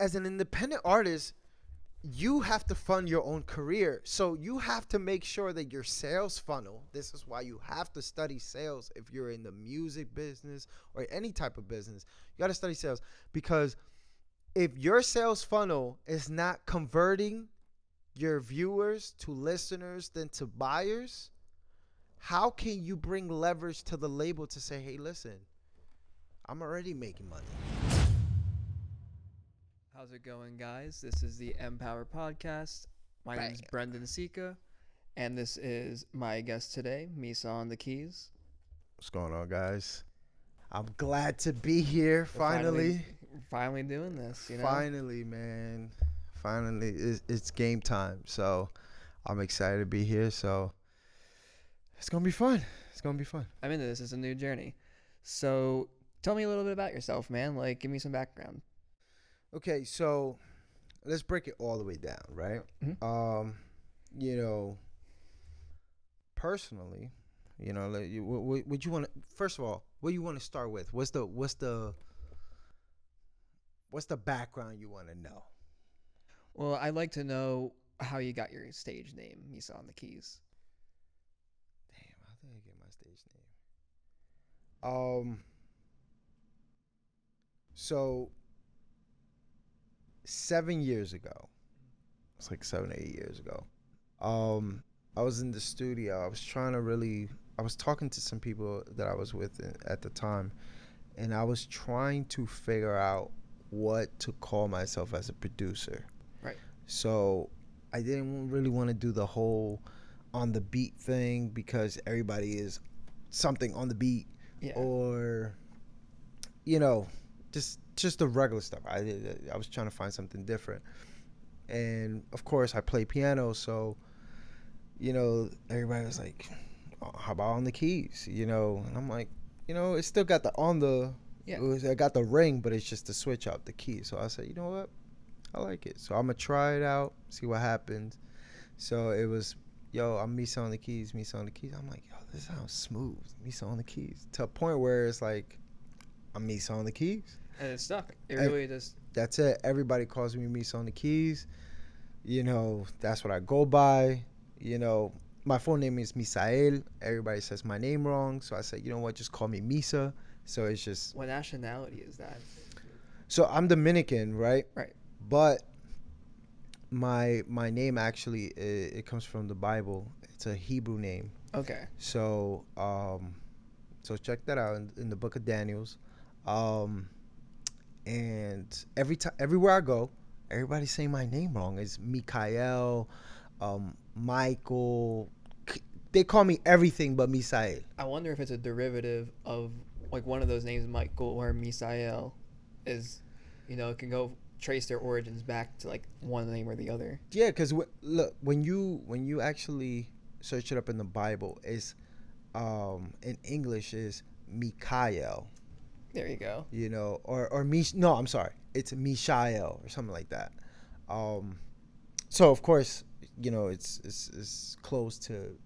as an independent artist, you have to fund your own career. So you have to make sure that your sales funnel, this is why you have to study sales if you're in the music business or any type of business. You got to study sales, because if your sales funnel is not converting your viewers to listeners then to buyers, how can you bring leverage to the label to say, hey, listen, I'm already making money? How's it going, guys? This is the Mpower podcast. My name is Brenden Sica, and this is my guest today, Misaonthekeys. What's going on, guys? I'm glad to be here. Finally doing this, you know? Finally, man. Finally, it's game time. So I'm excited to be here. So it's going to be fun. I'm into this. It's a new journey. So tell me a little bit about yourself, man. Like, give me some background. Okay, so let's break it all the way down, right? Mm-hmm. Personally, like, what you want to, first of all, what you want to start with? What's the background you want to know? Well, I'd like to know how you got your stage name, Misaonthekeys. Damn, how did I get my stage name? So 7 years ago, it's like 7 or 8 years ago, I was in the studio. I was talking to some people that I was with at the time, and I was trying to figure out what to call myself as a producer. Right. So I didn't really want to do the whole on the beat thing, because everybody is something on the beat, or just the regular stuff. I was trying to find something different, and of course I play piano, so everybody was like, oh, how about on the keys, and I'm like, it's still got I got the ring, but it's just to switch out the key. So I said, you know what, I like it, so I'm gonna try it out, see what happens. So it was, I'm Misaonthekeys. I'm like, this sounds smooth, Misaonthekeys, to a point where it's like, I'm Misaonthekeys. And it stuck. It really just. That's it. Everybody calls me Misaonthekeys. That's what I go by. My full name is Misael. Everybody says my name wrong, so I said, you know what, just call me Misa. So it's just. What nationality is that? So I'm Dominican, right? Right. But my name actually, it comes from the Bible. It's a Hebrew name. Okay. So so check that out in the book of Daniel's. And everywhere I go, everybody's saying my name wrong. It's Mikael, Michael. They call me everything but Misael. I wonder if it's a derivative of like one of those names, Michael or Misael, is, it can go trace their origins back to like one name or the other. Yeah, because look, when you actually search it up in the Bible, it's in English is Mikael. There you go. Or no, I'm sorry, it's Mishael or something like that. So of course, it's close to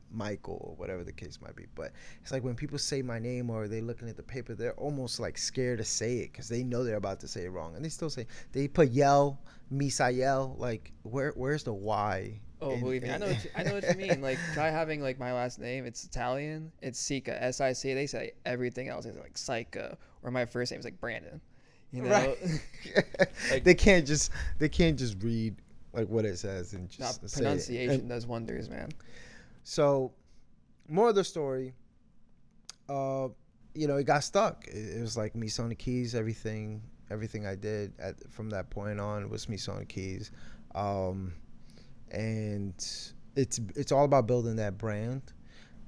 Michael or whatever the case might be. But it's like when people say my name or they're looking at the paper, they're almost like scared to say it because they know they're about to say it wrong, and they still say, they put Misael. Like where's the Y? Oh, believe me, I know what you mean. Like, try having like my last name. It's Italian. It's Sica, Sica. They say everything else is like Sica, or my first name is like Branden. Right. Like, they can't just read like what it says and just say pronunciation does wonders, man. So, more of the story. It got stuck. It was like Misaonthekeys. Everything I did from that point on was Misaonthekeys. And it's all about building that brand,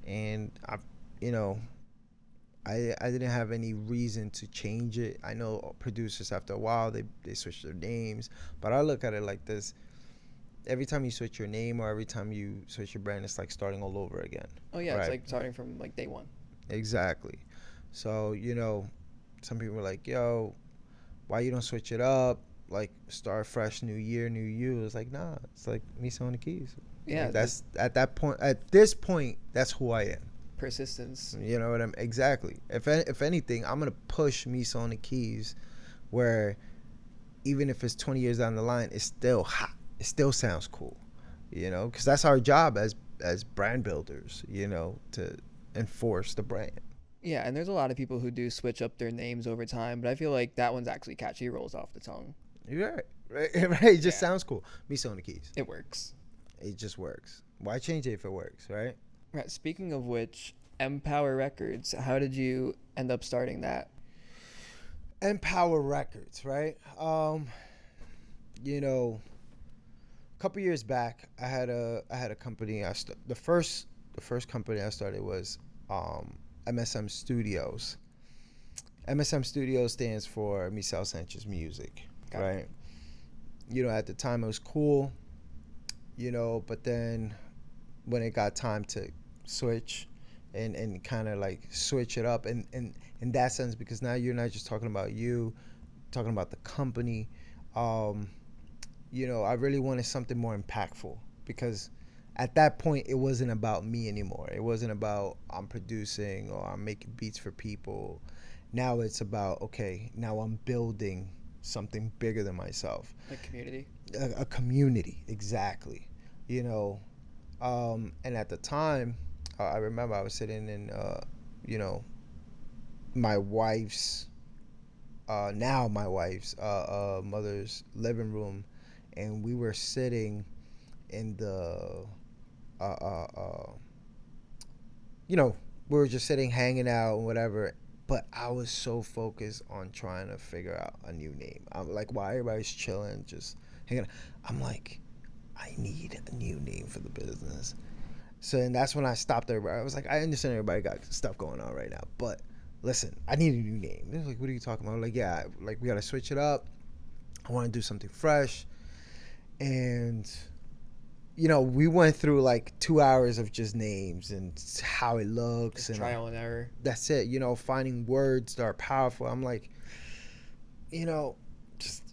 and I didn't have any reason to change it. I know producers after a while they switch their names, but I look at it like this: every time you switch your name or every time you switch your brand, it's like starting all over again. Oh yeah, right? It's like starting from like day one. Exactly. So some people are like, yo, why you don't switch it up? Like, start fresh, new year, new you. It's like, nah, it's like Misaonthekeys. Yeah, like, that's at this point, that's who I am. Persistence. You know what I'm exactly. If anything, I'm gonna push Misaonthekeys, where even if it's 20 years down the line, it's still hot. It still sounds cool, you know, because that's our job as brand builders, you know, to enforce the brand. Yeah, and there's a lot of people who do switch up their names over time, but I feel like that one's actually catchy, rolls off the tongue. You're right. Right. It just Yeah. sounds cool. Misaonthekeys. It works. It just works. Why change it if it works, right? Right. Speaking of which, Mpower Records, how did you end up starting that? Mpower Records, right? You know, a couple years back, I had a company. The first company I started was MSM Studios. MSM Studios stands for Misaonthekeys Music, Got it. right? You know, at the time it was cool, you know, but then when it got time to switch and kind of like switch it up and in that sense, because now you're not just talking about you, talking about the company. You know, I really wanted something more impactful because at that point it wasn't about me anymore. It wasn't about I'm producing or I'm making beats for people. Now it's about, okay, now I'm building something bigger than myself. Like community? A community, exactly. You know, and at the time, I remember I was sitting in, you know, my wife's, now my wife's mother's living room, and we were sitting in the, you know, we were just sitting, hanging out, and whatever. But I was so focused on trying to figure out a new name. I'm like, while everybody's chilling, just hanging out, I'm like, I need a new name for the business. So, and that's when I stopped everybody. I was like, I understand everybody got stuff going on right now, but listen, I need a new name. They're like, what are you talking about? I'm like, yeah, like we got to switch it up. I want to do something fresh. And, you know, we went through like 2 hours of just names and how it looks. It's and trial and error. that's it, you know, finding words that are powerful. I'm like, you know, just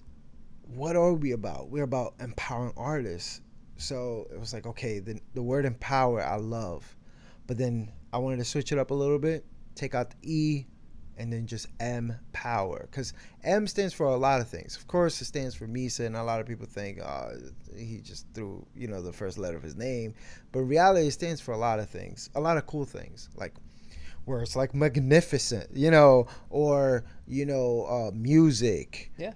what are we about? We're about empowering artists. So it was like, okay, the word empower I love, but then I wanted to switch it up a little bit, take out the E, and then just M power, because M stands for a lot of things. Of course, it stands for Misa, and a lot of people think, oh, he just threw, you know, the first letter of his name, but in reality, it stands for a lot of things, a lot of cool things, like words like magnificent, you know, or you know, music, Yeah.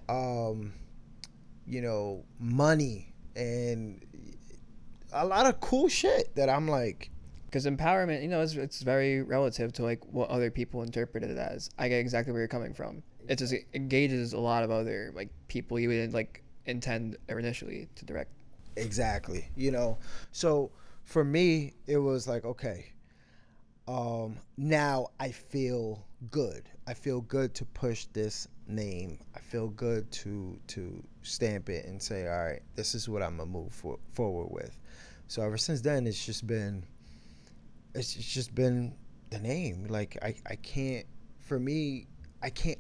You know, money, and a lot of cool shit that I'm like, Because empowerment, you know, it's very relative to like what other people interpret it as. I get exactly where you're coming from. It just engages a lot of other like people you would like intend or initially to direct. exactly, you know. So for me, it was like, okay, now I feel good. I feel good to push this name. I feel good to stamp it and say, all right, this is what I'm gonna move forward with. So ever since then, it's just been the name. Like I can't, for me,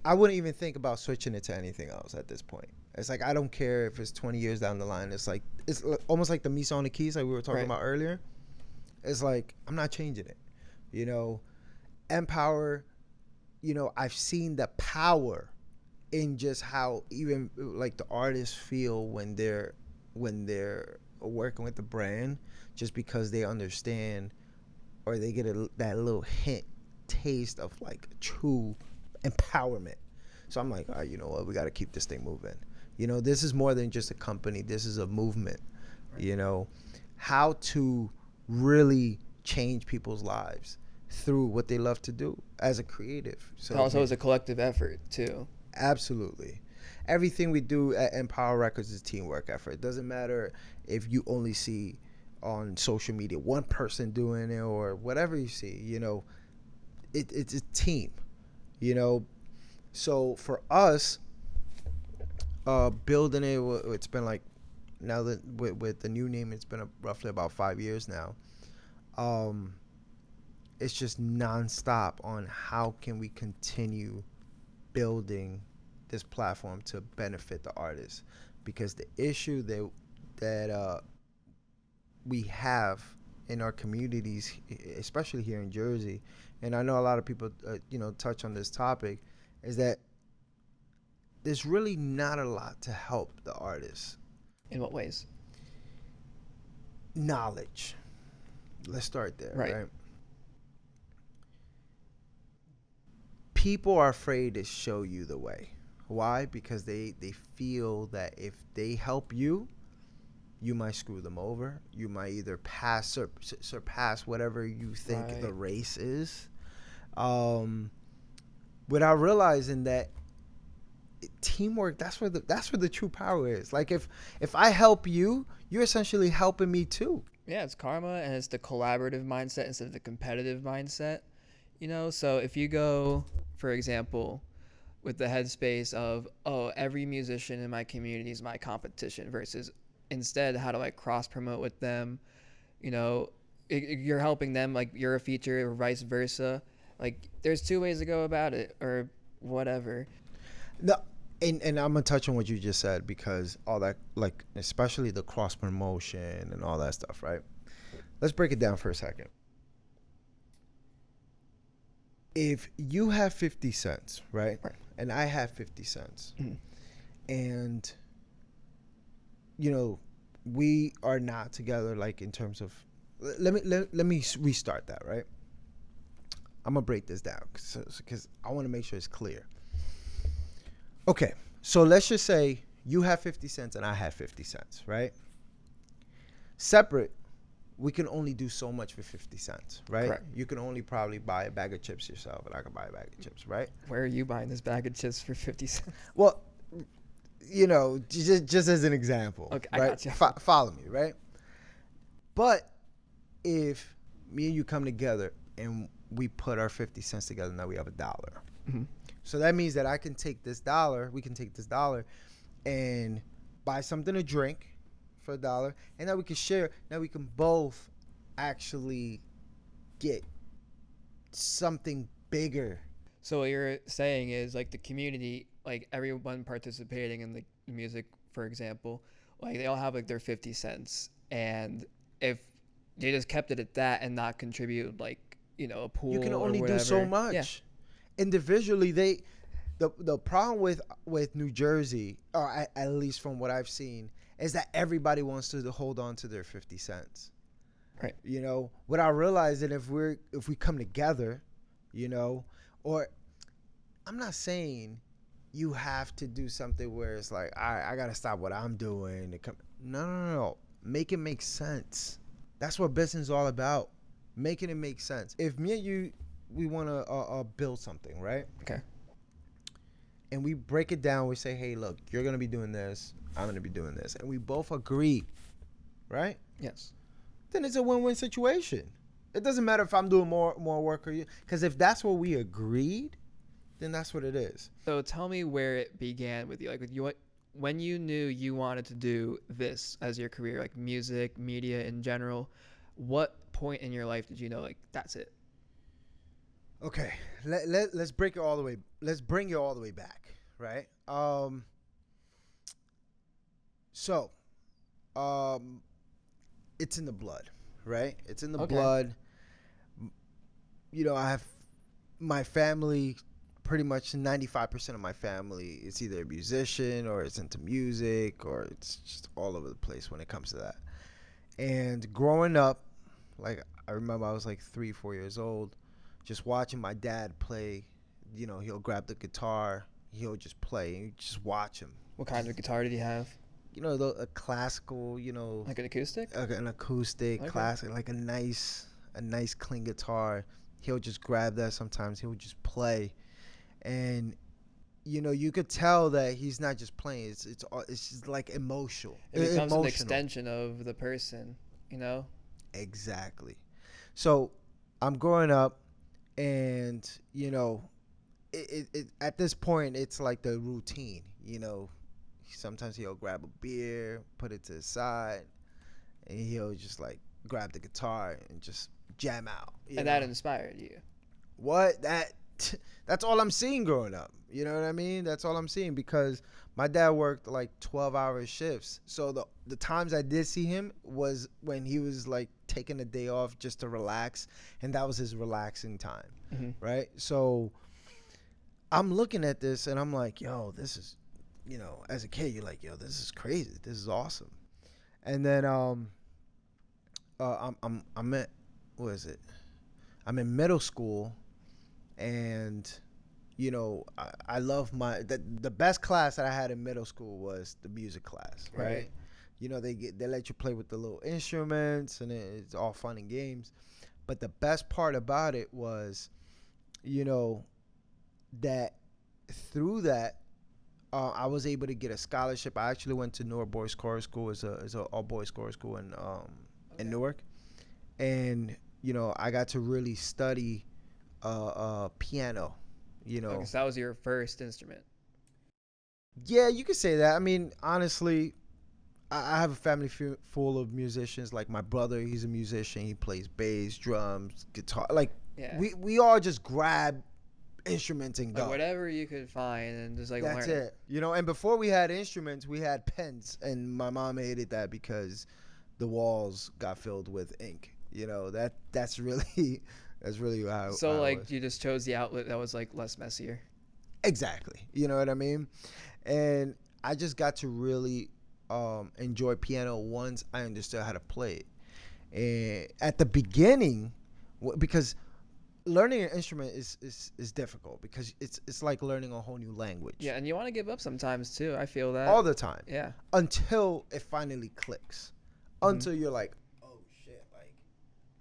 I wouldn't even think about switching it to anything else at this point. It's like I don't care if it's 20 years down the line. It's like it's almost like the Misaonthekeys like we were talking Right. about earlier. It's like I'm not changing it. You know, Mpower, you know, I've seen the power in just how even like the artists feel when they're working with the brand, just because they understand or they get that little hint taste of like true empowerment. So I'm like, all right, you know what, we got to keep this thing moving. You know, this is more than just a company, this is a movement. Right. You know, how to really change people's lives through what they love to do as a creative. So Also, it's a collective effort too. Absolutely. Everything we do at Empower Records is teamwork effort. It doesn't matter if you only see on social media one person doing it or whatever you see, you know, it's a team, you know. So for us, building it, it's been like, now that with the new name, it's been roughly about 5 years now. It's just nonstop on how can we continue building this platform to benefit the artists, because the issue that we have in our communities, especially here in Jersey, and I know a lot of people you know, touch on this topic, is that there's really not a lot to help the artist. In what ways? Knowledge. Let's start there, right? People are afraid to show you the way. Why? Because they feel that if they help you, you might screw them over. You might either surpass whatever you think the race is, without realizing that teamwork. That's where the true power is. Like if I help you, you're essentially helping me too. Yeah, it's karma, and it's the collaborative mindset instead of the competitive mindset. So if you go, for example, with the headspace of, oh, every musician in my community is my competition, versus instead, how do I cross promote with them? You're helping them, like you're a feature, or vice versa. Like there's two ways to go about it, or whatever. No, and I'm gonna touch on what you just said, because all that, like especially the cross promotion and all that stuff, right? Let's break it down for a second. If you have 50 cents, right? And I have 50 cents, and we are not together, like in terms of, let me restart that, right? I'm gonna break this down because I want to make sure it's clear. Okay, so let's just say you have 50 cents and I have 50 cents, right? Separate, we can only do so much for 50 cents, right? Correct. You can only probably buy a bag of chips yourself, and I can buy a bag of chips, right? Where are you buying this bag of chips for 50 cents? Well, just as an example. Okay, right? I got you. Follow me, right? But if me and you come together and we put our 50 cents together, now we have $1. Mm-hmm. So that means that we can take this $1 and buy something to drink for $1, and now we can share. Now we can both actually get something bigger. So what you're saying is, like, the community, like everyone participating in the music, for example, like they all have like their 50 cents, and if they just kept it at that and not contribute, like, a pool, you can only or whatever, do so much. Yeah. Individually, the problem with New Jersey, or at least from what I've seen, is that everybody wants to hold on to their 50 cents. Right. Without realizing if we come together, or I'm not saying you have to do something where it's like, I gotta stop what I'm doing to come. No. Make it make sense. That's what business is all about. Making it make sense. If me and you, we want to build something, right? Okay. And we break it down. We say, hey, look, you're going to be doing this. I'm going to be doing this. And we both agree, right? Yes. Then it's a win-win situation. It doesn't matter if I'm doing more work or you. Because if that's what we agreed, then that's what it is. So tell me where it began with you. Like, with you, when you knew you wanted to do this as your career, like music, media in general, what point in your life did you know, like, that's it? Okay, let's break it all the way. Let's bring it all the way back, right? It's in the blood, right? It's in the blood. I have my family. Pretty much 95% of my family is either a musician, or it's into music, or it's just all over the place when it comes to that. And growing up, like, I remember I was like 3-4 years old, just watching my dad play. He'll grab the guitar, he'll just play, and you just watch him. What kind of guitar did he have? A classical, like an acoustic? An acoustic, okay. Classic, like a nice clean guitar. He'll just grab that. Sometimes he'll just play, and you could tell that he's not just playing. It's just like emotional. It becomes an extension of the person, Exactly. So I'm growing up, and it at this point it's like the routine. Sometimes he'll grab a beer, put it to the side, and he'll just like grab the guitar and just jam out. That inspired you? What? That's all I'm seeing growing up. You know what I mean? That's all I'm seeing, because my dad worked like 12-hour shifts. So the times I did see him was when he was like taking a day off just to relax, and that was his relaxing time, right? So I'm looking at this and I'm like, yo, this as a kid, you're like, yo, this is crazy. This is awesome. And then I'm at, what is it? I'm in middle school, and I love the best class that I had in middle school was the music class, right? They let you play with the little instruments, and it's all fun and games. But the best part about it was, that through that, I was able to get a scholarship. I actually went to Newark Boys Chorus School. It's a all boys chorus school in Newark, and I got to really study piano. Because that was your first instrument. Yeah, you could say that. I mean, honestly, I have a family full of musicians. Like my brother, he's a musician. He plays bass, drums, guitar. Like we all just grab instruments and go. Like whatever you could find and just like that's learn it. And before we had instruments, we had pens, and my mom hated that because the walls got filled with ink. That's really how. So how like you just chose the outlet that was like less messier. Exactly. You know what I mean? And I just got to really enjoy piano once I understood how to play it. And at the beginning, because learning an instrument is difficult, because it's like learning a whole new language. Yeah, and you want to give up sometimes too. I feel that all the time. Yeah. Until it finally clicks. Mm-hmm. Until you're like, oh shit, like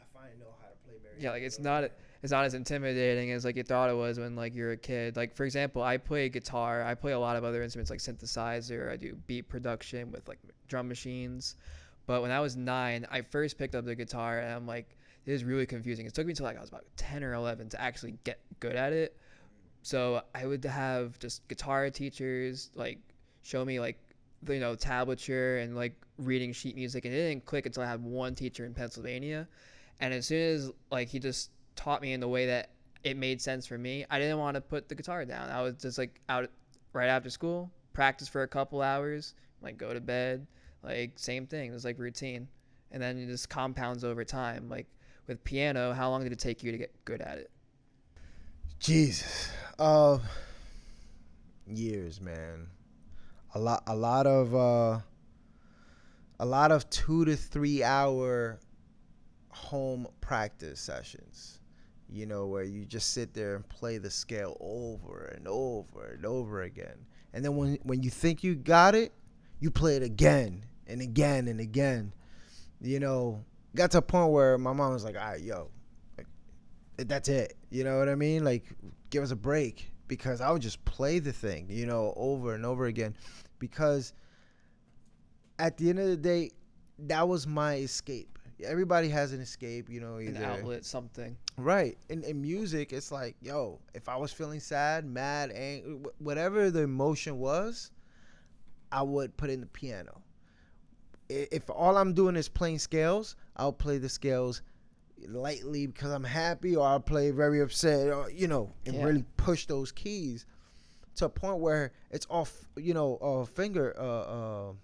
I finally know how to play very. Yeah, like it's not as intimidating as like you thought it was when like you're a kid. Like for example, I play guitar. I play a lot of other instruments like synthesizer. I do beat production with like drum machines. But when I was 9, I first picked up the guitar, and I'm like, it is really confusing. It took me until like I was about 10 or 11 to actually get good at it. So I would have just guitar teachers like show me like tablature and like reading sheet music, and it didn't click until I had one teacher in Pennsylvania. And as soon as like he just taught me in the way that it made sense for me, I didn't want to put the guitar down. I was just like out right after school, practice for a couple hours, like go to bed, like same thing. It was like routine, and then it just compounds over time. Like with piano, how long did it take you to get good at it? Jesus, years, man. A lot of 2 to 3 hour home practice sessions, where you just sit there and play the scale over and over and over again. And then when you think you got it, you play it again and again and again. Got to a point where my mom was like, all right, yo, like, that's it. You know what I mean? Like, give us a break, because I would just play the thing, over and over again, because at the end of the day, that was my escape. Everybody has an escape, either an outlet, something. Right. In music, it's like, yo, if I was feeling sad, mad, angry, whatever the emotion was, I would put in the piano. If all I'm doing is playing scales, I'll play the scales lightly because I'm happy, or I'll play very upset, or, and really push those keys to a point where it's off, finger,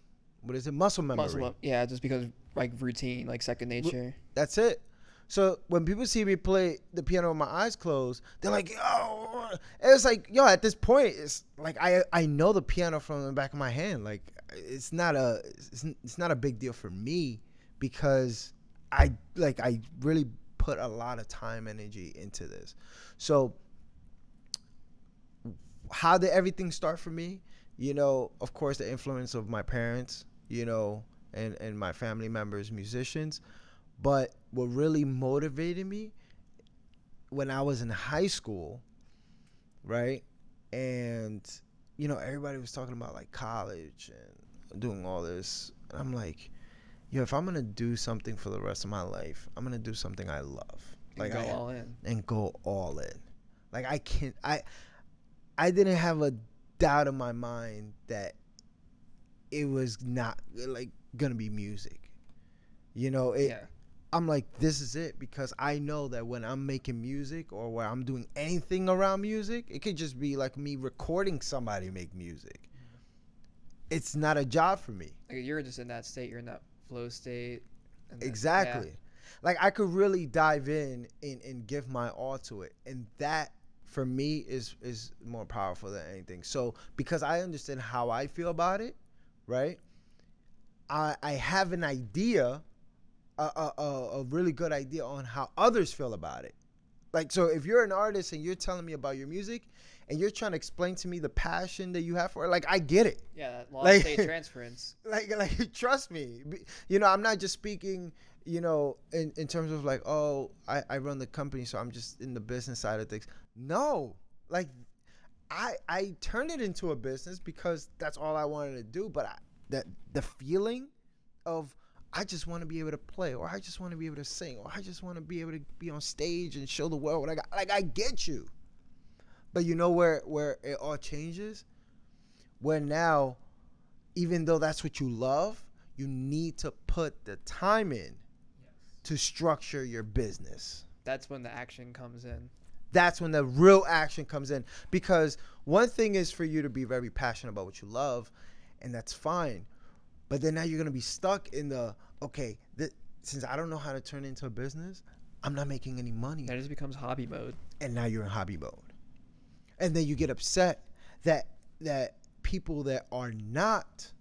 what is it, muscle memory. Yeah, just because like routine, like second nature. That's it. So when people see me play the piano with my eyes closed, they're like, yo, it's like, yo, at this point, it's like I know the piano from the back of my hand. Like it's not a big deal for me, because I really put a lot of time, energy into this. So how did everything start for me? Of course, the influence of my parents, and my family members, musicians. But what really motivated me when I was in high school, right? And, everybody was talking about like college and doing all this. And I'm like, if I'm going to do something for the rest of my life, I'm going to do something I love. Like go all in. And go all in. Like I didn't have a doubt in my mind that it was not like going to be music. I'm like, this is it, because I know that when I'm making music, or where I'm doing anything around music, it could just be like me recording somebody make music. It's not a job for me. Like you're just in that state. You're in that flow state. Exactly. Yeah. Like I could really dive in and give my all to it. And that for me is more powerful than anything. So because I understand how I feel about it, right? I have an idea, a really good idea on how others feel about it. Like, so if you're an artist and you're telling me about your music and you're trying to explain to me the passion that you have for it, like, I get it. Yeah, that law Like- of state transference. Like trust me. You know, I'm not just speaking, you know, in terms of like, oh, I run the company, so I'm just in the business side of things. No, like I turned it into a business because that's all I wanted to do. But that the feeling of I just want to be able to play, or I just want to be able to sing, or I just want to be able to be on stage and show the world what I got. Like, I get you. But you know where it all changes? Where now, even though that's what you love, you need to put the time in to structure your business. That's when the action comes in. That's when the real action comes in. Because one thing is for you to be very passionate about what you love, and that's fine. But then now you're going to be stuck in the, okay, since I don't know how to turn it into a business, I'm not making any money. That just becomes hobby mode. And now you're in hobby mode. And then you get upset that people that are not,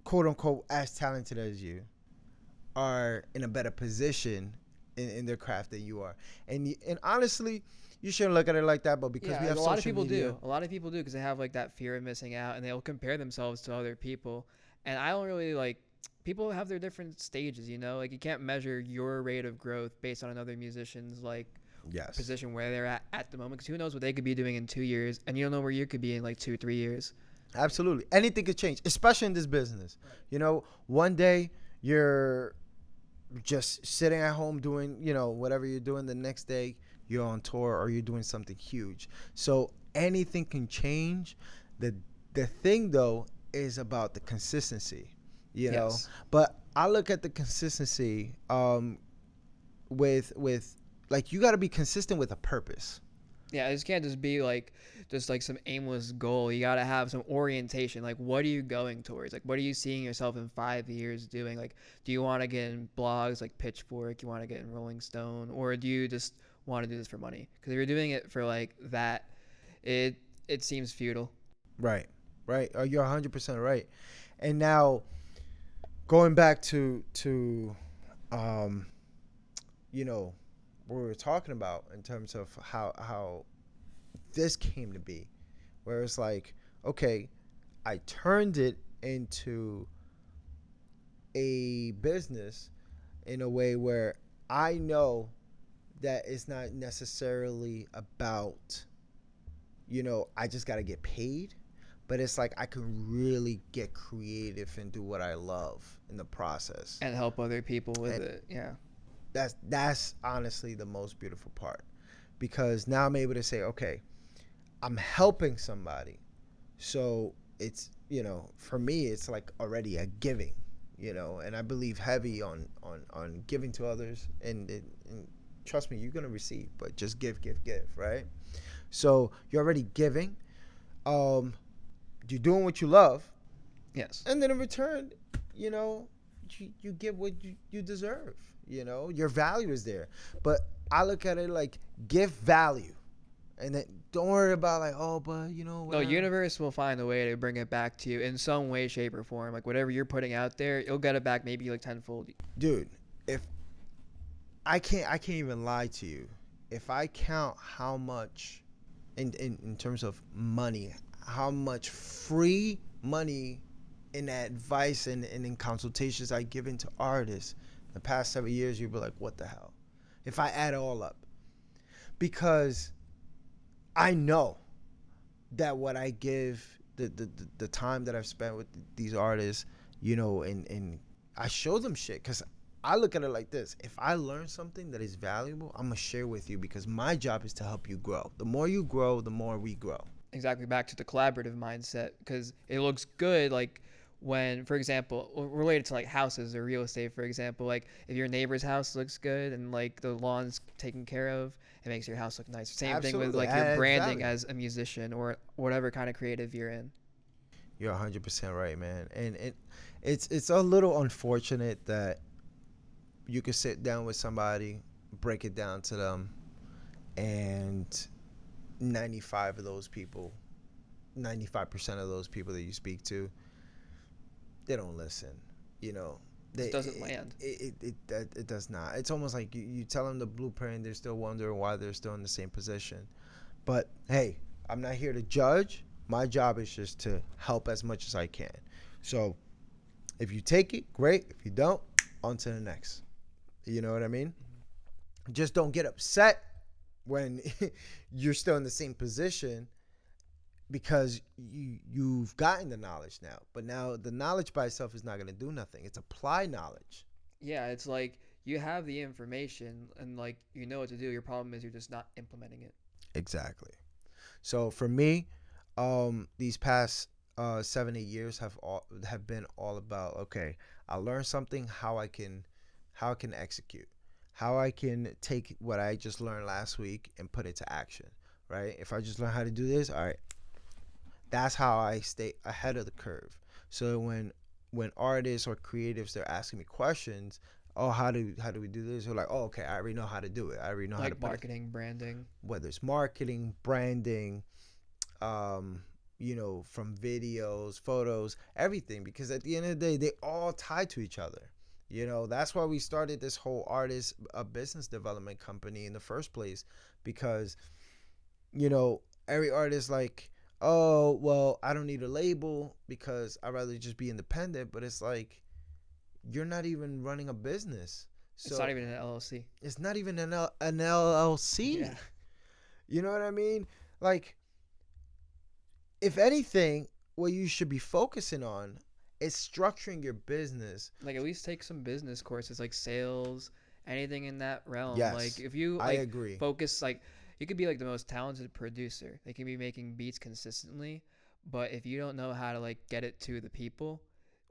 quote unquote, as talented as you are in a better position in their craft than you are. And honestly, you shouldn't look at it like that, but because we have a social lot of people media, do. A lot of people do because they have like that fear of missing out, and they'll compare themselves to other people. And I don't really like. People have their different stages, you know. Like, you can't measure your rate of growth based on another musician's like position where they're at the moment. Because who knows what they could be doing in 2 years, and you don't know where you could be in like 2-3 years. Absolutely, anything could change, especially in this business. Right. You know, one day you're just sitting at home doing, you know, whatever you're doing. The next day you're on tour or you're doing something huge. So anything can change. The thing though is about the consistency, you know. But I look at the consistency with like, you got to be consistent with a purpose. Yeah, this can't just be like some aimless goal. You got to have some orientation. Like, what are you going towards? Like, what are you seeing yourself in 5 years doing? Like, do you want to get in blogs like Pitchfork? You want to get in Rolling Stone? Or do you just want to do this for money? Because if you're doing it for like that, it seems futile. Right. Oh, you're 100% right. And now, going back to you know, what we were talking about in terms of how this came to be, where it's like, okay, I turned it into a business in a way where I know that it's not necessarily about, you know, I just got to get paid, but it's like I can really get creative and do what I love in the process. And help other people with it, yeah. That's honestly the most beautiful part, because now I'm able to say, okay, I'm helping somebody. So it's, you know, for me, it's like already a giving, you know, and I believe heavy on giving to others. And trust me, you're going to receive, but just give, right? So you're already giving. You're doing what you love. Yes. And then in return, you know, you get what you deserve. You know, your value is there. But I look at it like, give value. And then don't worry about like, oh, but you know. No, universe will find a way to bring it back to you in some way, shape, or form. Like, whatever you're putting out there, you'll get it back maybe like tenfold. Dude, if I can't even lie to you. If I count how much in terms of money, how much free money in advice and in consultations I give into artists the past 7 years, you'd be like, what the hell? If I add it all up. Because I know that what I give, the time that I've spent with these artists, you know, and I show them shit. Because I look at it like this. If I learn something that is valuable, I'm going to share with you, because my job is to help you grow. The more you grow, the more we grow. Exactly, back to the collaborative mindset, because it looks good, like, when, for example, related to like houses or real estate, for example, like if your neighbor's house looks good and like the lawn's taken care of, it makes your house look nice. Same Absolutely. thing with like your branding as a musician or whatever kind of creative you're in. You're 100% right, man. And it's a little unfortunate that you could sit down with somebody, break it down to them, and 95 of those people, 95% of those people that you speak to, they don't listen. You know, It doesn't land. It does not. It's almost like you tell them the blueprint, they're still wondering why they're still in the same position. But hey, I'm not here to judge. My job is just to help as much as I can. So if you take it, great. If you don't, on to the next. You know what I mean? Just don't get upset when you're still in the same position, because you've gotten the knowledge now. But now the knowledge by itself is not going to do nothing. It's apply knowledge. Yeah, it's like you have the information and like you know what to do. Your problem is you're just not implementing it. Exactly. So for me, these past 7-8 years have been all about, okay, I learned something, how I can execute, how I can take what I just learned last week and put it to action. Right? If I just learn how to do this, all right, that's how I stay ahead of the curve. So when artists or creatives, they're asking me questions, oh, how do we do this? They're like, oh, okay, I already know how to do it. I already know how to Like put it. marketing, branding. Whether it's marketing, branding, from videos, photos, everything, because at the end of the day, they all tie to each other. That's why we started this whole business development company in the first place, because, every artist like, oh, well, I don't need a label because I'd rather just be independent. But it's like, you're not even running a business. So It's not even an LLC. It's not even an LLC. Yeah. You know what I mean? Like, if anything, what you should be focusing on is structuring your business. Like at least take some business courses, like sales, anything in that realm. Yes, like if you I agree. focus, like you could be like the most talented producer. They can be making beats consistently, but if you don't know how to like get it to the people,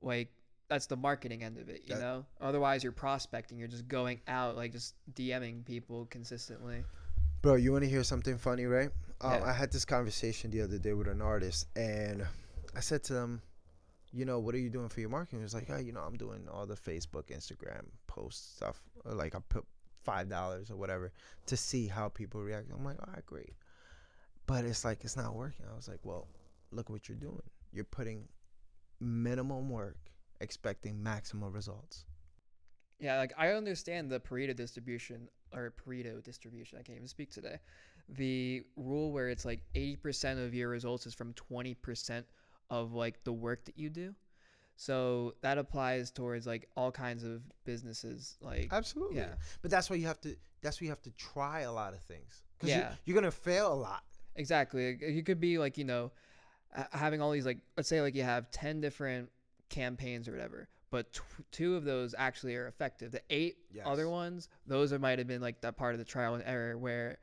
like that's the marketing end of it, you know? Otherwise you're prospecting, you're just going out like just DMing people consistently. Bro, you want to hear something funny, right? Yeah. I had this conversation the other day with an artist, and I said to them, what are you doing for your marketing? He was like, I'm doing all the Facebook, Instagram post stuff. Or like I put $5 or whatever to see how people react. I'm like, all right, great. But it's like, it's not working. I was like, well, look what you're doing. You're putting minimum work, expecting maximum results. Yeah, like I understand the Pareto distribution. I can't even speak today. The rule where it's like 80% of your results is from 20% of like the work that you do. So that applies towards like all kinds of businesses. Like Absolutely. Yeah. But that's why you have to try a lot of things. Because Yeah. you're going to fail a lot. Exactly. You could be like, having all these like, let's say like you have 10 different campaigns or whatever, but two of those actually are effective. The 8 other ones, those might have been like that part of the trial and error where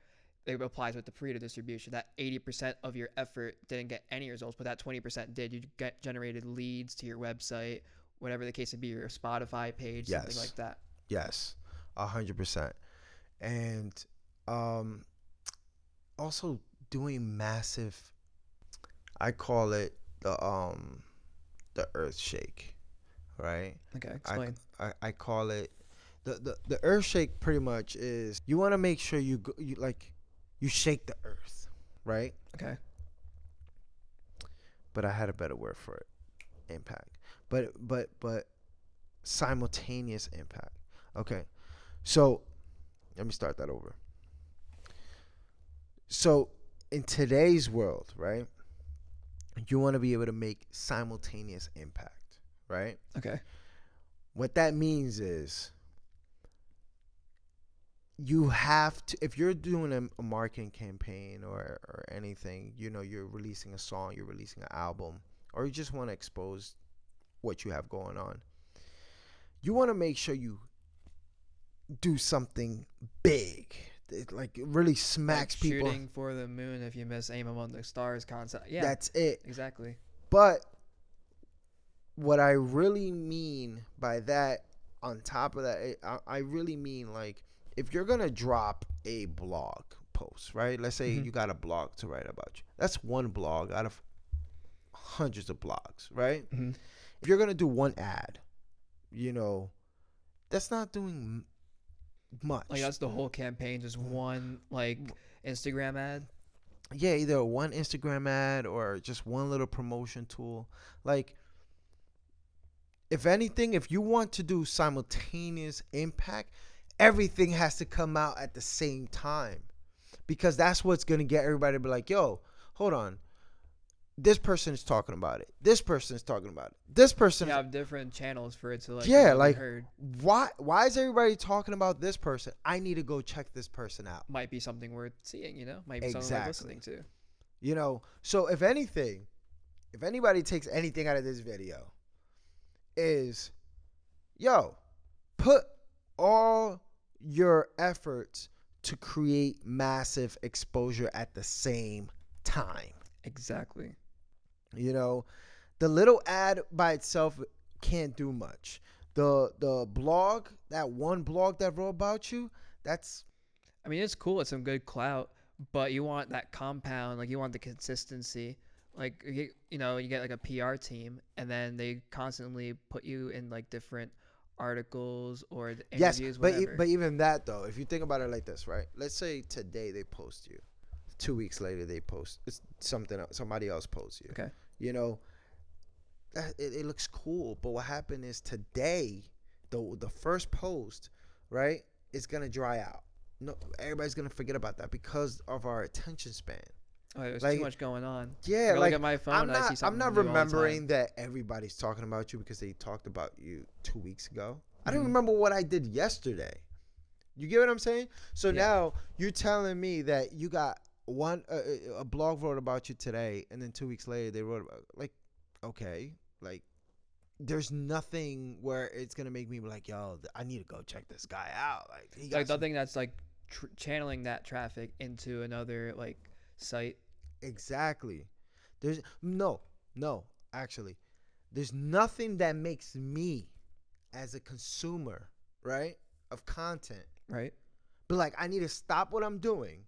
it applies with the Pareto distribution. That 80% of your effort didn't get any results, but that 20% did. You generated leads to your website, whatever the case would be, your Spotify page, something like that. Yes, 100%. And also doing massive, I call it the earth shake, right? Okay, explain. I call it the earth shake. Pretty much is, you want to make sure you shake the earth, right? Okay. But I had a better word for it. Impact. But simultaneous impact. Okay. So let me start that over. So in today's world, right, you want to be able to make simultaneous impact, right? Okay. What that means is, you have to, if you're doing a marketing campaign or anything, you're releasing a song, you're releasing an album, or you just want to expose what you have going on, you want to make sure you do something big. It like really smacks like people. Shooting for the moon if you miss aim among the stars concept. Yeah, that's it. Exactly. But what I really mean by that, on top of that, I really mean, like, if you're going to drop a blog post, right? Let's say you got a blog to write about you. That's one blog out of hundreds of blogs, right? If you're going to do one ad, that's not doing much. Like that's the whole campaign, just one like Instagram ad. Yeah, either one Instagram ad or just one little promotion tool. Like, if anything, if you want to do simultaneous impact, everything has to come out at the same time, because that's what's going to get everybody to be like, yo, hold on. This person is talking about it. This person is talking about it. This person You is, have different channels for it to like, yeah, be like, heard. why is everybody talking about this person? I need to go check this person out. Might be something worth seeing, might be something worth listening to. So if anything, if anybody takes anything out of this video, is, yo, put all your efforts to create massive exposure at the same time. Exactly. The little ad by itself can't do much. The blog, that one blog that wrote about you, that's, I mean, it's cool. It's some good clout, but you want that compound. Like, you want the consistency. Like, you get like a PR team, and then they constantly put you in like different articles or the yes, interviews, but whatever. but even that though, if you think about it like this, right? Let's say today they post you, 2 weeks later they post it's something else, somebody else posts you. Okay. It looks cool, but what happened is today, the first post, right, is gonna dry out. No, everybody's gonna forget about that because of our attention span. Oh, there's like, too much going on. Yeah, I like, look at my phone, I see I'm something not new all the remembering time. that everybody's talking about you because they talked about you 2 weeks ago. I don't Mhm. remember what I did yesterday. You get what I'm saying? So Yeah. now you're telling me that you got a blog wrote about you today, and then 2 weeks later they wrote about, like, okay, like, there's nothing where it's gonna make me be like, yo, I need to go check this guy out. Like, he got Like some- nothing that's like channeling that traffic into another like site. Exactly. There's no, actually, there's nothing that makes me, as a consumer, right, of content, Right. but like, I need to stop what I'm doing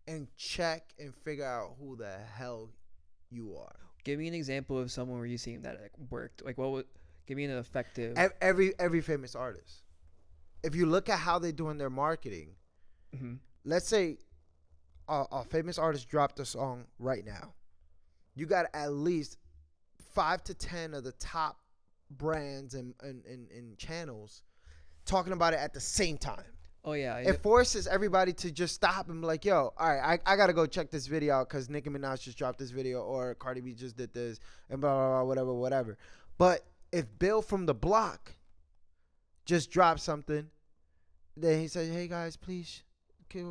and check and figure out who the hell you are. Give me an example of someone where you seen that like worked. Like, what would give me an effective? Every famous artist. If you look at how they're doing their marketing, Mhm. let's say a famous artist dropped a song right now. You got at least 5 to 10 of the top brands and channels talking about it at the same time. Oh yeah. It forces everybody to just stop and be like, yo, all right, I got to go check this video out because Nicki Minaj just dropped this video, or Cardi B just did this, and blah, blah, blah, whatever. But if Bill from the block just dropped something, then he said, hey, guys, please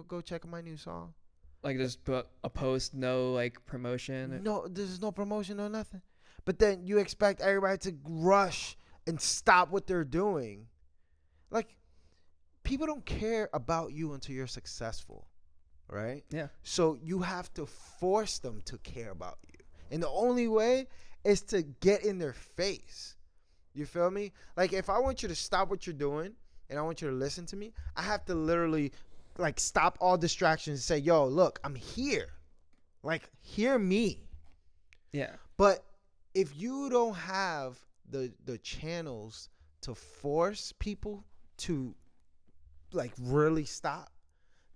go check my new song. Like, just put a post, no like promotion. No, there's no promotion or nothing. But then you expect everybody to rush and stop what they're doing. Like, people don't care about you until you're successful, right? Yeah. So you have to force them to care about you. And the only way is to get in their face. You feel me? Like, if I want you to stop what you're doing and I want you to listen to me, I have to literally, like, stop all distractions and say, yo, look, I'm here. Like, hear me. Yeah. But if you don't have the channels to force people to, like, really stop,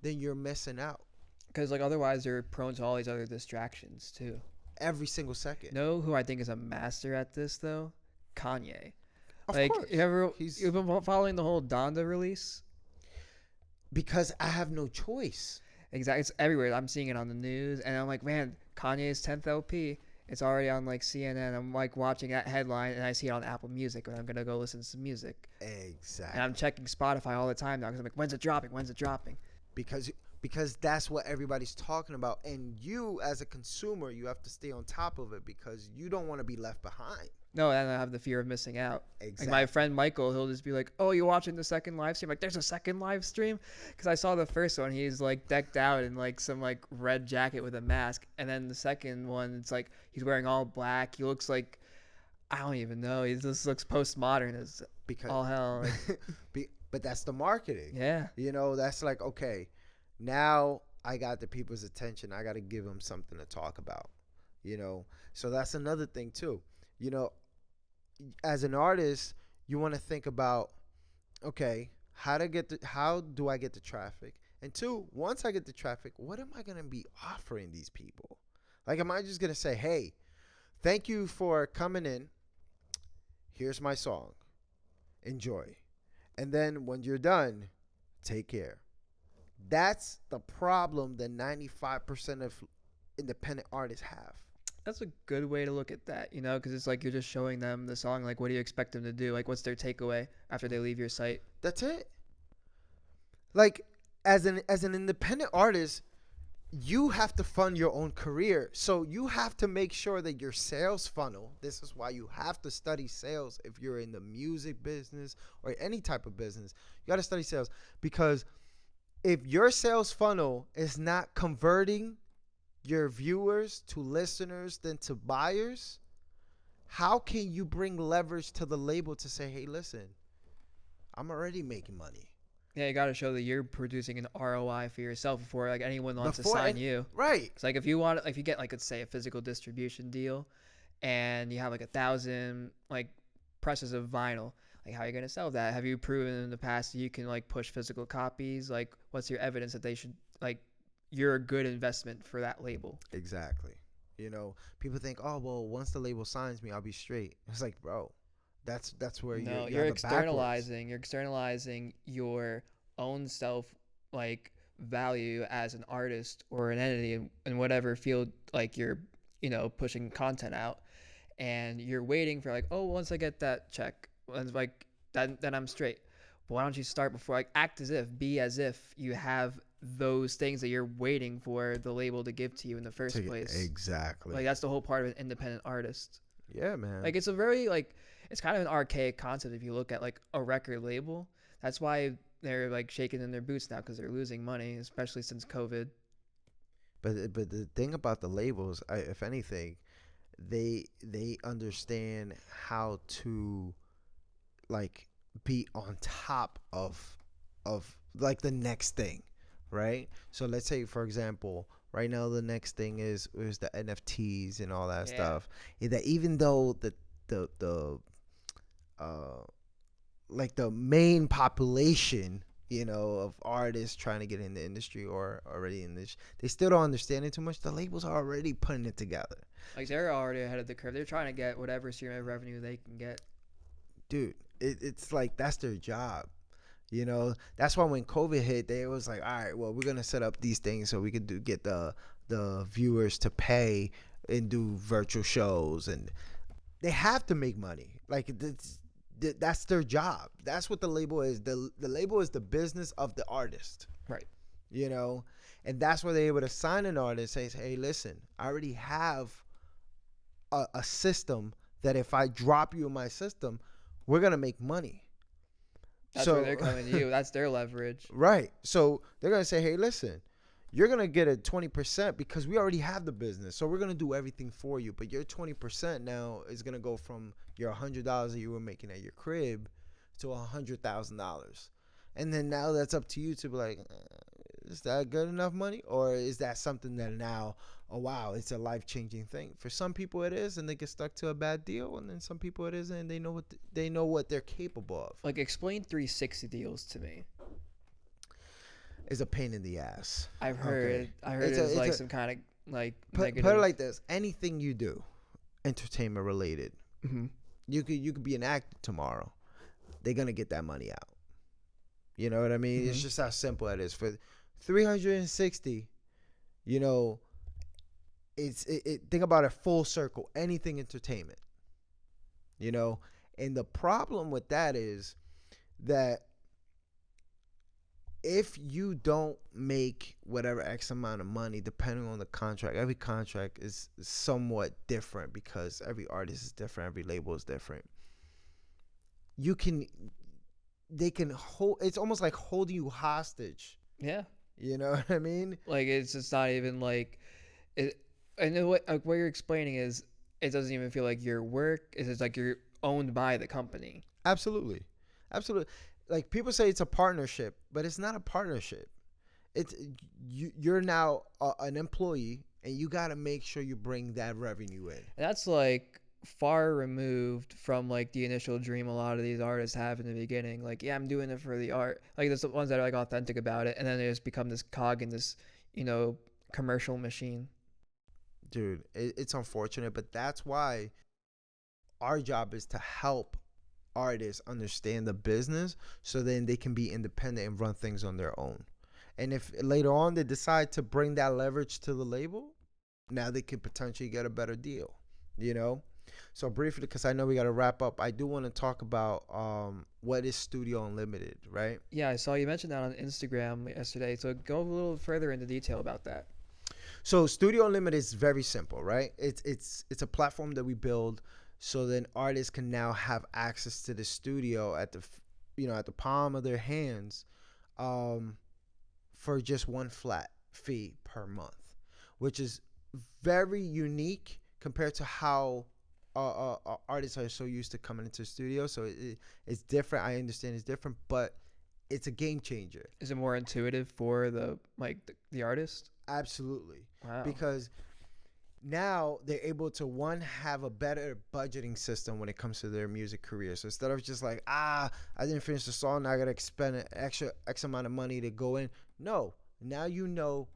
then you're missing out Because like otherwise they're prone to all these other distractions too. every single second. Know who I think is a master at this though? Kanye. Of Like, course. you've been following the whole Donda release? Because I have no choice. Exactly. It's everywhere. I'm seeing it on the news, and I'm like, man, Kanye's 10th LP. It's already on like CNN. I'm like watching that headline, and I see it on Apple Music, and I'm gonna go listen to some music. Exactly. And I'm checking Spotify all the time now because I'm like, when's it dropping? When's it dropping? Because that's what everybody's talking about, and you as a consumer, you have to stay on top of it because you don't want to be left behind. No, and I have the fear of missing out. Exactly. Like my friend Michael, he'll just be like, "Oh, you watching the second live stream?" Like, there's a second live stream, because I saw the first one. He's like decked out in like some like red jacket with a mask, and then the second one, it's like he's wearing all black. He looks like, I don't even know. He just looks postmodern as Because all hell. Like, but that's the marketing. yeah, That's like, okay, now I got the people's attention. I got to give them something to talk about. So that's another thing too. As an artist, you want to think about, okay, how do I get the traffic, And two, once I get the traffic, what am I going to be offering these people? Like, am I just going to say, hey, thank you for coming in. Here's my song. Enjoy. And then when you're done, take care. That's the problem that 95% of independent artists have. That's a good way to look at that, you know, because it's like you're just showing them the song. Like, what do you expect them to do? Like, what's their takeaway after they leave your site? That's it. Like, as an independent artist, you have to fund your own career. So you have to make sure that your sales funnel, this is why you have to study sales if you're in the music business or any type of business. You got to study sales, because if your sales funnel is not converting your viewers to listeners then to buyers, how can you bring leverage to the label to say, hey, listen, I'm already making money? Yeah, you got to show that you're producing an ROI for yourself before like anyone wants to sign you. Right. It's like if you get like, let's say, a physical distribution deal, and you have like 1,000 like presses of vinyl. Like, how are you going to sell that? Have you proven in the past that you can like push physical copies? Like, what's your evidence that they should like you're a good investment for that label? Exactly. You know, people think, oh, well, once the label signs me, I'll be straight. It's like, bro, that's where you're externalizing. You're externalizing your own self like value as an artist or an entity in whatever field like you're pushing content out, and you're waiting for like, oh, once I get that check, like then I'm straight. But why don't you start before? Like, be as if you have those things that you're waiting for the label to give to you in the first place. Exactly. Like, that's the whole part of an independent artist. Yeah, man. Like, it's a very like it's kind of an archaic concept if you look at like a record label. That's why they're like shaking in their boots now, because they're losing money, especially since COVID. But the thing about the labels, if anything, they understand how to like be on top of like the next thing, right? So let's say, for example, right now the next thing is the NFTs and all that stuff. That even though the like the main population, of artists trying to get in the industry or already in this, they still don't understand it too much. The labels are already putting it together. Like, they're already ahead of the curve. They're trying to get whatever stream of revenue they can get. Dude, it's like that's their job. That's why when COVID hit, they was like, all right, well, we're gonna set up these things so we could get the viewers to pay and do virtual shows, and they have to make money. Like, that's their job. That's what the label is. The label is the business of the artist, right? And that's where they're able to sign an artist, say, hey, listen, I already have a system that if I drop you in my system, we're gonna make money. That's where they're coming to you. That's their leverage. Right. So they're going to say, hey, listen, you're going to get a 20% because we already have the business. So we're going to do everything for you. But your 20% now is going to go from your $100 that you were making at your crib to $100,000. And then now that's up to you to be like, is that good enough money? Or is that something that now, oh, wow, it's a life-changing thing? For some people it is, and they get stuck to a bad deal. And then some people it isn't, and they know what they're capable of. Like, explain 360 deals to me. It's a pain in the ass. I've heard. Okay. I heard it's like some kind of like negative. Put it like this: anything you do, entertainment related, mm-hmm. you could be an actor tomorrow. They're gonna get that money out. You know what I mean? Mm-hmm. It's just how simple it is. For 360, think about it full circle. Anything entertainment. And the problem with that is that if you don't make whatever X amount of money, depending on the contract, every contract is somewhat different because every artist is different, every label is different. They can hold, it's almost like holding you hostage. Yeah. You know what I mean? Like, it's just not even like it. And what you're explaining is it doesn't even feel like your work. It's just like you're owned by the company. Absolutely. Like, people say it's a partnership, but it's not a partnership. It's you're now an employee, and you got to make sure you bring that revenue in. And that's like far removed from like the initial dream a lot of these artists have in the beginning. Like, yeah, I'm doing it for the art. Like, there's the ones that are like authentic about it, and then they just become this cog in this, you know, commercial machine. Dude, it's unfortunate, but that's why our job is to help artists understand the business so then they can be independent and run things on their own. And if later on they decide to bring that leverage to the label, now they could potentially get a better deal, you know? So briefly, because I know we got to wrap up, I do want to talk about what is Studio Unlimited, right? Yeah, I saw you mention that on Instagram yesterday. So go a little further into detail about that. So Studio Unlimited is very simple, right? It's a platform that we build so then artists can now have access to the studio at the palm of their hands, for just one flat fee per month, which is very unique compared to how artists are so used to coming into the studio. So it's different. I understand it's different, but it's a game changer. Is it more intuitive for the artist? Absolutely. Wow. Because now they're able to, one, have a better budgeting system when it comes to their music career. So instead of just like, I didn't finish the song, now I gotta spend an extra X amount of money to go in. No, now you know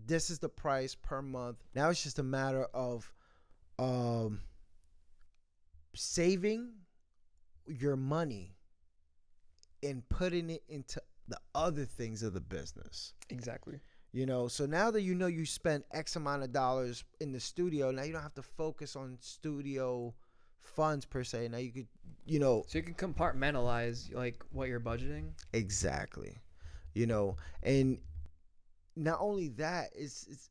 this is the price per month. Now it's just a matter of saving your money and putting it into the other things of the business. Exactly. You know, so now that you spend X amount of dollars in the studio, now you don't have to focus on studio funds per se. Now you could, So you can compartmentalize like what you're budgeting. Exactly. And not only that, it's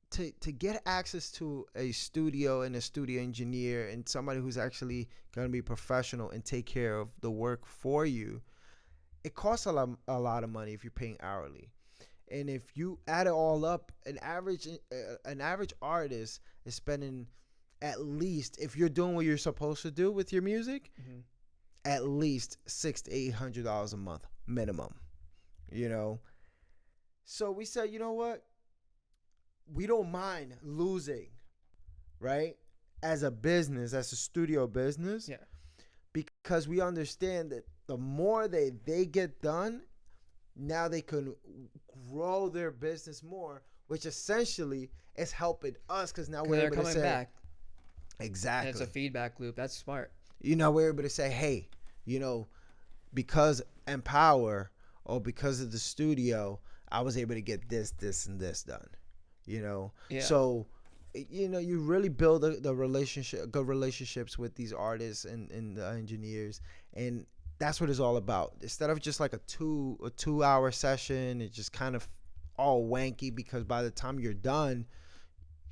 to get access to a studio and a studio engineer and somebody who's actually going to be professional and take care of the work for you. It costs a lot of money if you're paying hourly. And if you add it all up, an average artist is spending, at least, if you're doing what you're supposed to do with your music, at least $600 to $800 a month minimum. So we said, you know what? We don't mind losing, right? As a business, as a studio business, Yeah. because we understand that the more they get done, now they can grow their business more, which essentially is helping us because now we're They're able to coming say, back. exactly. And it's a feedback loop. That's smart. We're able to say, hey, because Mpower or because of the studio, I was able to get this, and this done. Yeah. So, you really build good relationships with these artists and the engineers, and that's what it's all about. Instead of just like a 2-hour session, it's just kind of all wanky, because by the time you're done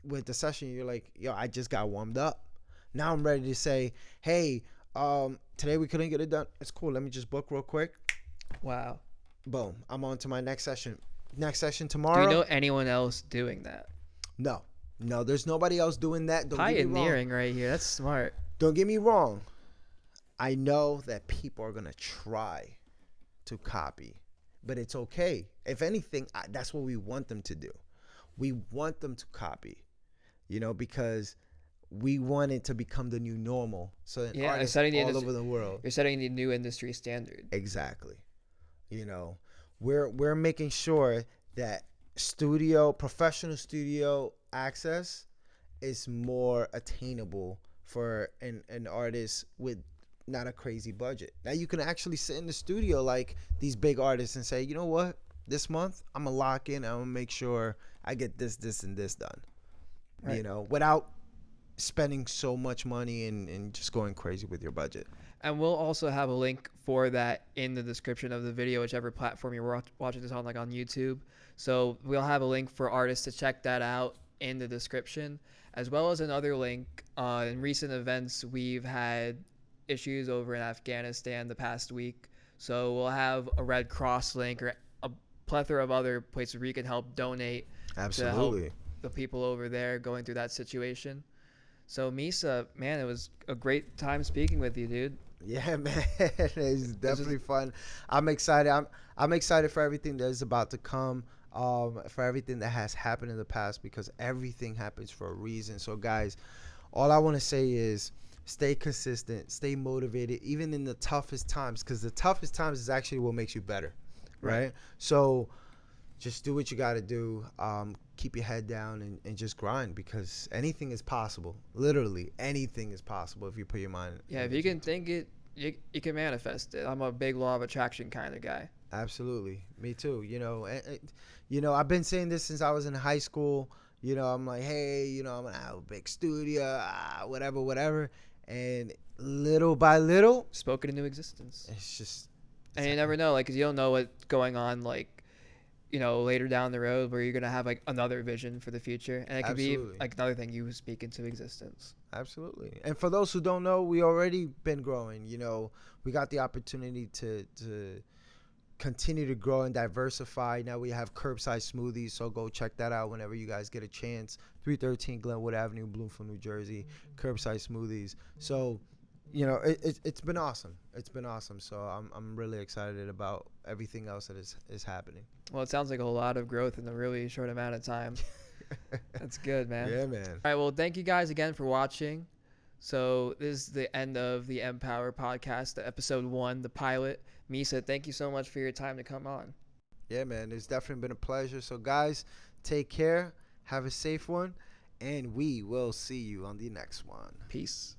with the session, you're like, yo, I just got warmed up. Now I'm ready to say, hey, today we couldn't get it done. It's cool. Let me just book real quick. Wow. Boom. I'm on to my next session. Next session Do tomorrow. you know anyone else doing that? No, there's nobody else doing that. Pioneering right here. That's smart. Don't get me wrong. I know that people are going to try to copy, but it's okay. If anything, that's what we want them to do. We want them to copy, because we want it to become the new normal. So that artists all over the world. You're setting the new industry standard. Exactly. We're making sure that professional studio access is more attainable for an artist with not a crazy budget. Now you can actually sit in the studio like these big artists and say, you know what, this month I'm gonna lock in, I'm gonna make sure I get this, and this done. Right. Without spending so much money and just going crazy with your budget. And we'll also have a link for that in the description of the video, whichever platform you're watching this on, like on YouTube. So we'll have a link for artists to check that out in the description, as well as another link. In recent events, we've had issues over in Afghanistan the past week. So we'll have a Red Cross link or a plethora of other places where you can help donate. Absolutely. To help the people over there going through that situation. So Misa, man, it was a great time speaking with you, dude. Yeah, man, it's definitely fun. I'm excited. I'm excited for everything that is about to come, for everything that has happened in the past, because everything happens for a reason. So, guys, all I want to say is stay consistent, stay motivated, even in the toughest times, because the toughest times is actually what makes you better, right? So just do what you got to do. Keep your head down and just grind, because anything is possible. Literally anything is possible if you put your mind. Yeah, if you can think it, you can manifest it. I'm a big law of attraction kind of guy. Absolutely, me too. I've been saying this since I was in high school. I'm like, hey, I'm gonna have a big studio, whatever. And little by little, Spoken into existence. it's just. And you never know, like, 'cause you don't know what's going on, like, later down the road where you're gonna have like another vision for the future, and it could be like another thing you speak into existence. Absolutely. And for those who don't know, we already been growing. We got the opportunity to continue to grow and diversify. Now we have Curbside Smoothies, so go check that out whenever you guys get a chance. 313 Glenwood Avenue, Bloomfield, New Jersey. Curbside Smoothies. So it's been awesome. It's been awesome. So I'm really excited about everything else that is happening. Well, it sounds like a lot of growth in a really short amount of time. That's good, man. Yeah, man. All right, well, thank you guys again for watching. So this is the end of the Mpower podcast, episode 1, the pilot. Misa, thank you so much for your time to come on. Yeah, man. It's definitely been a pleasure. So, guys, take care. Have a safe one. And we will see you on the next one. Peace.